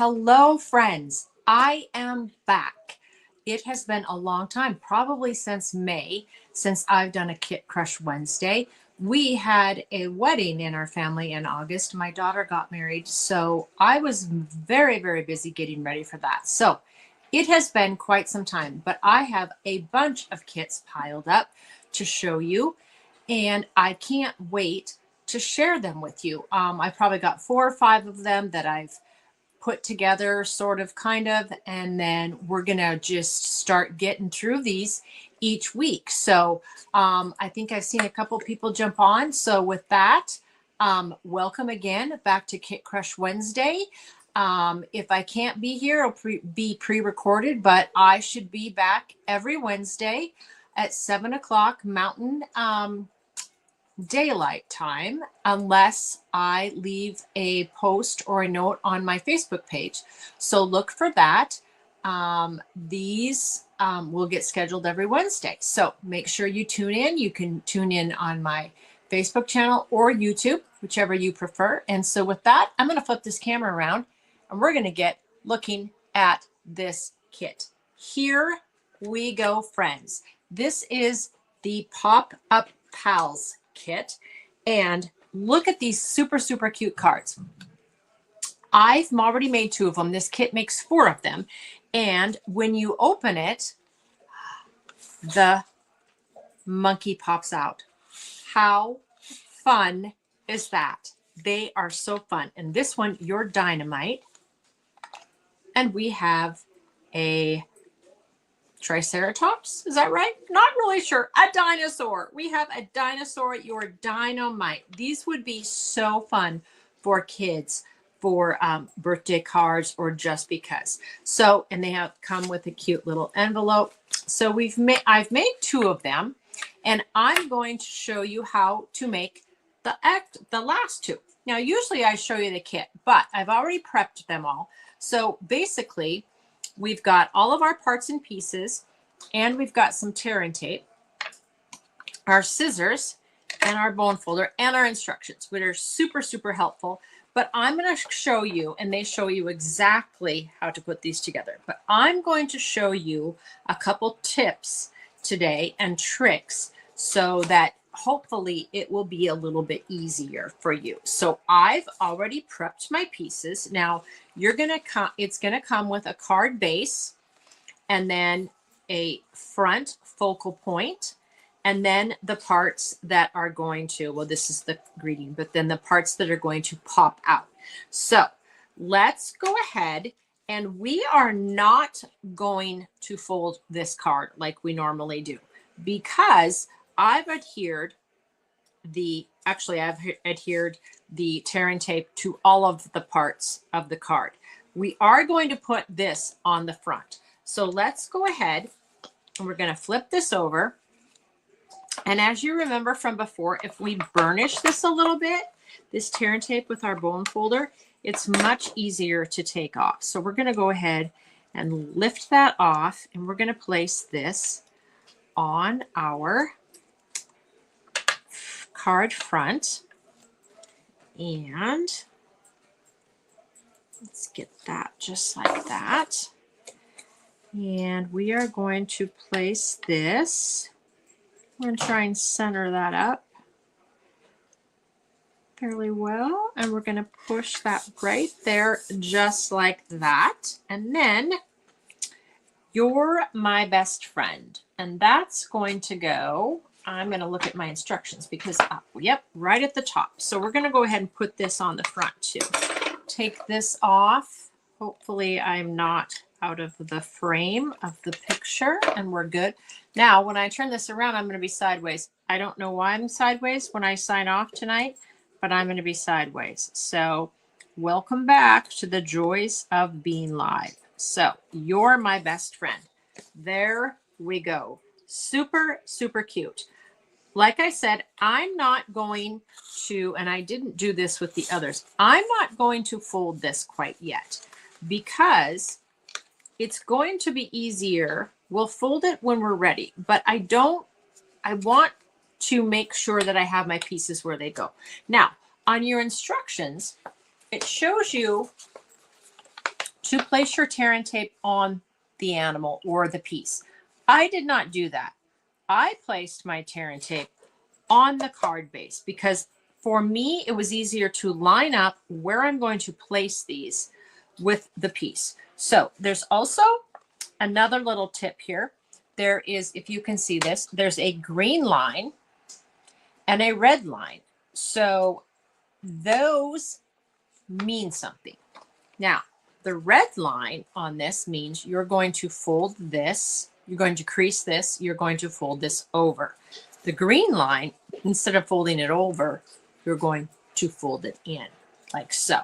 Hello, friends. I am back. It has been a long time, probably since May, since I've done a Kit Crush Wednesday. We had a wedding in our family in August. My daughter got married, so I was very, very busy getting ready for that. So it has been quite some time, but I have a bunch of kits piled up to show you, and I can't wait to share them with you. I probably got 4 or 5 of them that I've put together, sort of, kind of, and then we're gonna just start getting through these each week. So I think I've seen a couple people jump on. So with that, welcome again back to Kit Crush Wednesday. If I can't be here, it'll be pre-recorded, but I should be back every Wednesday at 7 o'clock Mountain Daylight Time, unless I leave a post or a note on my Facebook page. So look for that. These will get scheduled every Wednesday. So make sure you tune in. You can tune in on my Facebook channel or YouTube, whichever you prefer. And so with that, I'm going to flip this camera around and we're going to get looking at this kit. Here we go, friends. This is the Pop-Up Pals kit, and look at these super cute cards. I've already made 2 of them. This kit makes 4 of them, and when you open it, the monkey pops out. How fun is that? They are so fun. And this one, you're Dynamite, and we have a triceratops, is that right? Not really sure. A dinosaur. We have a dinosaur, your Dynamite. These would be so fun for kids for birthday cards or just because. So, and they have come with a cute little envelope. So I've made 2 of them, and I'm going to show you how to make the last 2. Now, usually I show you the kit, but I've already prepped them all. So basically, we've got all of our parts and pieces, and we've got some tearing tape, our scissors, and our bone folder, and our instructions, which are super helpful. But I'm going to show you, and they show you exactly how to put these together. But I'm going to show you a couple tips today and tricks so that hopefully it will be a little bit easier for you. So I've already prepped my pieces. Now it's gonna come with a card base, and then a front focal point, and then the parts that are going to, well, this is the greeting, but then the parts that are going to pop out. So let's go ahead, and we are not going to fold this card like we normally do, because I've adhered the tearing tape to all of the parts of the card. We are going to put this on the front. So let's go ahead, and we're going to flip this over. And as you remember from before, if we burnish this a little bit, this tearing tape with our bone folder, it's much easier to take off. So we're going to go ahead and lift that off, and we're going to place this on our card front, and let's get that just like that. And we are going to place this. I'm going to try and center that up fairly well, and we're going to push that right there just like that. And then you're my best friend, and that's going to go, I'm going to look at my instructions because, yep, right at the top. So we're going to go ahead and put this on the front too. Take this off. Hopefully I'm not out of the frame of the picture, and we're good. Now, when I turn this around, I'm going to be sideways. I don't know why I'm sideways when I sign off tonight, but I'm going to be sideways. So welcome back to the joys of being live. So you're my best friend. There we go. Super cute. Like I said, I'm not going to, and I didn't do this with the others, I'm not going to fold this quite yet because it's going to be easier. We'll fold it when we're ready, but I want to make sure that I have my pieces where they go. Now, on your instructions, it shows you to place your tearing tape on the animal or the piece. I did not do that. I placed my tearing tape on the card base because for me, it was easier to line up where I'm going to place these with the piece. So there's also another little tip here. There is, if you can see this, there's a green line and a red line. So those mean something. Now, the red line on this means you're going to fold this, you're going to crease this, you're going to fold this over. The green line, instead of folding it over, you're going to fold it in like so.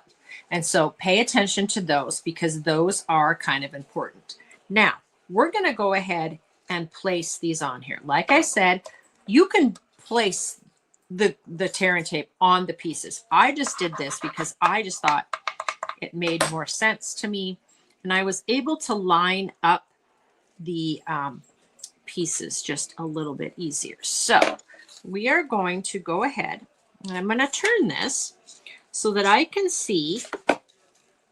And so pay attention to those because those are kind of important. Now, we're going to go ahead and place these on here. Like I said, you can place the tear and tape on the pieces. I just did this because I just thought it made more sense to me. And I was able to line up the pieces just a little bit easier. So we are going to go ahead and I'm going to turn this so that I can see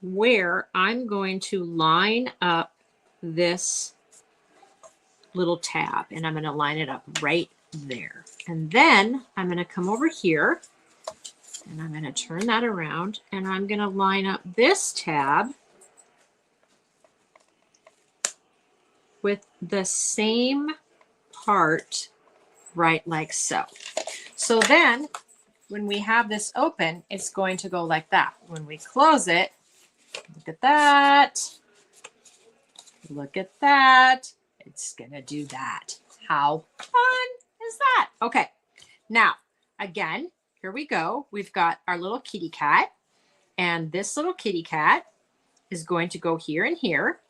where I'm going to line up this little tab, and I'm going to line it up right there. And then I'm going to come over here and I'm going to turn that around and I'm going to line up this tab with the same part right like so. So then when we have this open, it's going to go like that. When we close it, look at that. Look at that. It's going to do that. How fun is that? Okay. Now, again, here we go. We've got our little kitty cat. And this little kitty cat is going to go here and here.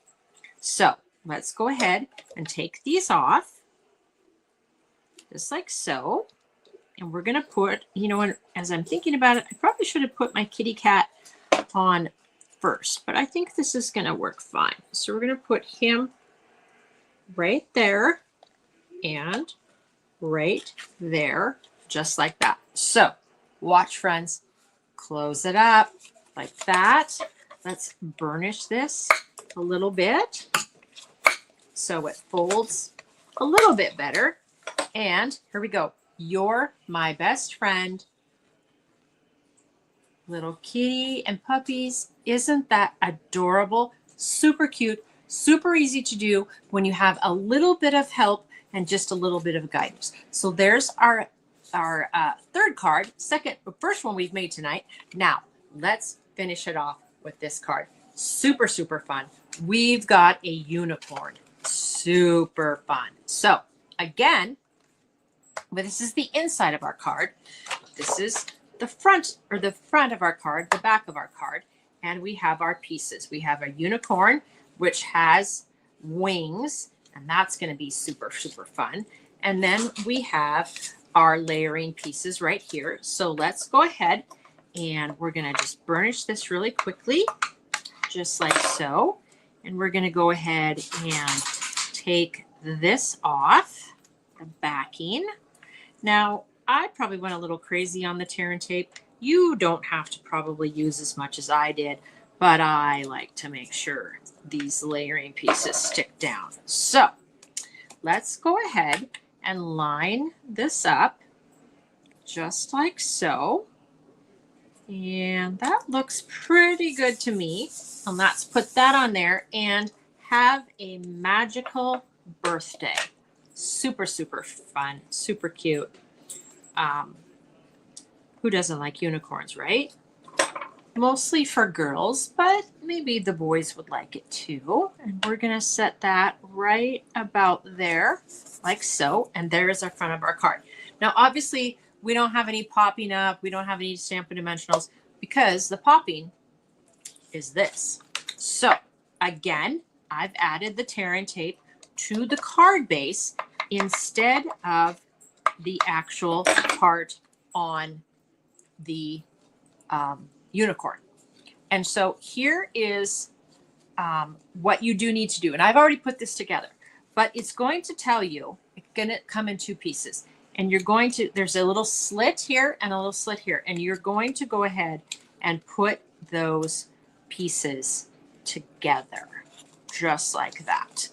So let's go ahead and take these off. Just like so. And we're going to put, you know, as I'm thinking about it, I probably should have put my kitty cat on first, but I think this is going to work fine. So we're going to put him right there and right there, just like that. So watch, friends, close it up like that. Let's burnish this a little bit so it folds a little bit better. And here we go. You're my best friend. Little kitty and puppies. Isn't that adorable? Super cute, super easy to do when you have a little bit of help and just a little bit of guidance. So there's our third card, first one we've made tonight. Now let's finish it off with this card. Super, super fun. We've got a unicorn. Super fun. So again, but this is the inside of our card. This is the front of our card, the back of our card. And we have our pieces. We have a unicorn, which has wings, and that's going to be super, super fun. And then we have our layering pieces right here. So let's go ahead and we're going to just burnish this really quickly, just like so. And we're going to go ahead and take this off, the backing. Now, I probably went a little crazy on the tear and tape. You don't have to probably use as much as I did, but I like to make sure these layering pieces stick down. So let's go ahead and line this up just like so. And that looks pretty good to me. And let's put that on there and have a magical birthday. Super, super fun, super cute. Who doesn't like unicorns, right? Mostly for girls, but maybe the boys would like it too. And we're going to set that right about there, like so. And there is our front of our card. Now, obviously, we don't have any popping up. We don't have any Stampin' Dimensionals because the popping is this. So, again, I've added the tear and tape to the card base instead of the actual part on the unicorn. And so here is what you do need to do. And I've already put this together, but it's going to tell you, it's going to come in two pieces. And you're going to, there's a little slit here and a little slit here. And you're going to go ahead and put those pieces together, just like that.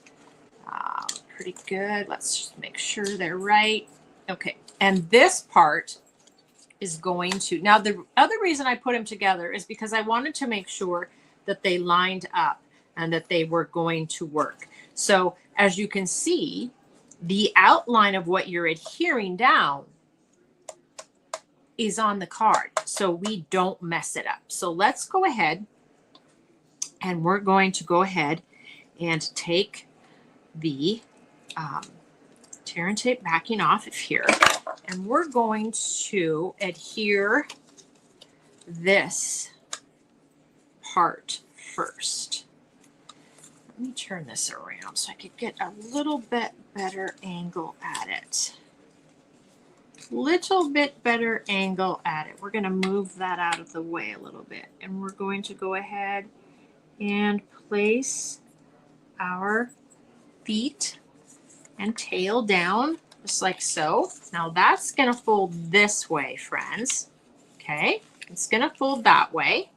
Pretty good. Let's just make sure they're right. Okay, and this part is going to, now the other reason I put them together is because I wanted to make sure that they lined up and that they were going to work. So as you can see, the outline of what you're adhering down is on the card, so we don't mess it up. So let's go ahead and we're going to go ahead and take the tear and tape backing off of here, and we're going to adhere this part first. Let me turn this around so I could get a little bit better angle at it. Little bit better angle at it. We're going to move that out of the way a little bit, and we're going to go ahead and place our feet and tail down just like so. Now that's going to fold this way, friends. Okay, it's going to fold that way,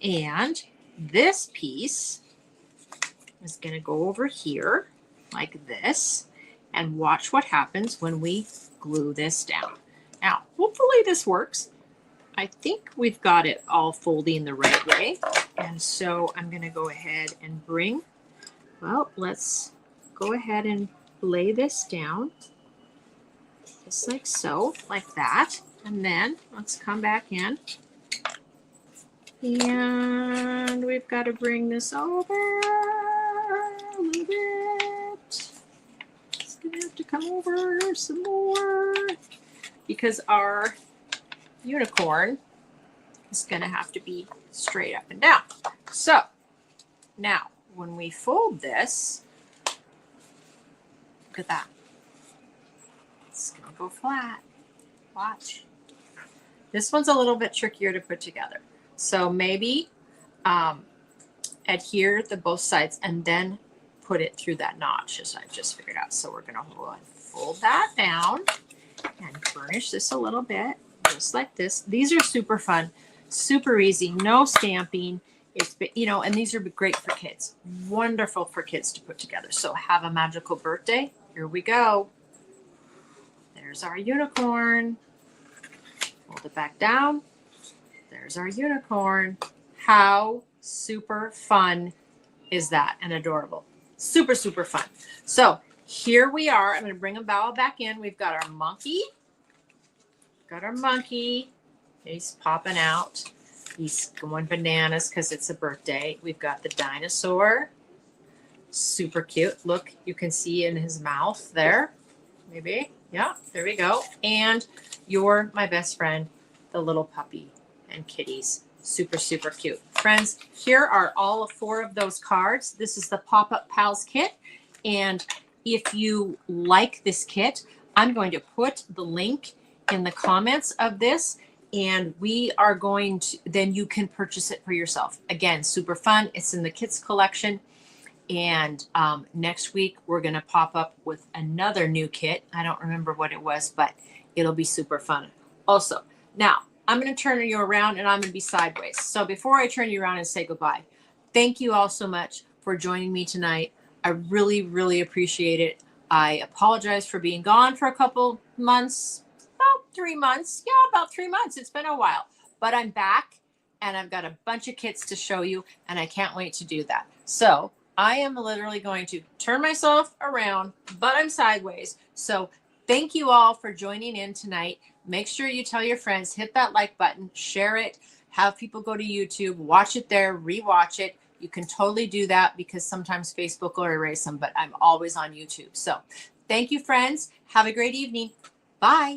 and this piece is going to go over here like this, and watch what happens when we glue this down. Now hopefully this works. I think we've got it all folding the right way, and so I'm going to go ahead and bring, well, let's go ahead and lay this down just like so, like that, and then let's come back in, and we've got to bring this over a little bit. It's gonna have to come over some more because our unicorn is gonna have to be straight up and down. So now when we fold this, look at that. It's gonna go flat. Watch. This one's a little bit trickier to put together. So maybe adhere to both sides and then put it through that notch, as I just figured out. So we're gonna fold that down and burnish this a little bit, just like this. These are super fun, super easy, no stamping. It's, you know, and these are great for kids. Wonderful for kids to put together. So have a magical birthday. Here we go. There's our unicorn. Fold it back down. There's our unicorn. How super fun is that, and adorable? Super, super fun. So here we are. I'm going to bring a bow back in. We've got our monkey. Got our monkey. He's popping out. He's going bananas because it's a birthday. We've got the dinosaur. Super cute. Look, you can see in his mouth there. Maybe. Yeah, there we go. And you're my best friend, the little puppy and kitties. Super, super cute. Friends, here are all 4 of those cards. This is the Pop-Up Pals kit. And if you like this kit, I'm going to put the link in the comments of this, and we are going to, then you can purchase it for yourself. Again, super fun. It's in the kits collection. And next week, we're going to pop up with another new kit. I don't remember what it was, but it'll be super fun. Also, now, I'm going to turn you around, and I'm going to be sideways. So before I turn you around and say goodbye, thank you all so much for joining me tonight. I really, really appreciate it. I apologize for being gone for a couple months, about 3 months. Yeah, about 3 months. It's been a while. But I'm back, and I've got a bunch of kits to show you, and I can't wait to do that. So I am literally going to turn myself around, but I'm sideways. So thank you all for joining in tonight. Make sure you tell your friends, hit that like button, share it, have people go to YouTube, watch it there, rewatch it. You can totally do that because sometimes Facebook will erase them, but I'm always on YouTube. So thank you, friends. Have a great evening. Bye.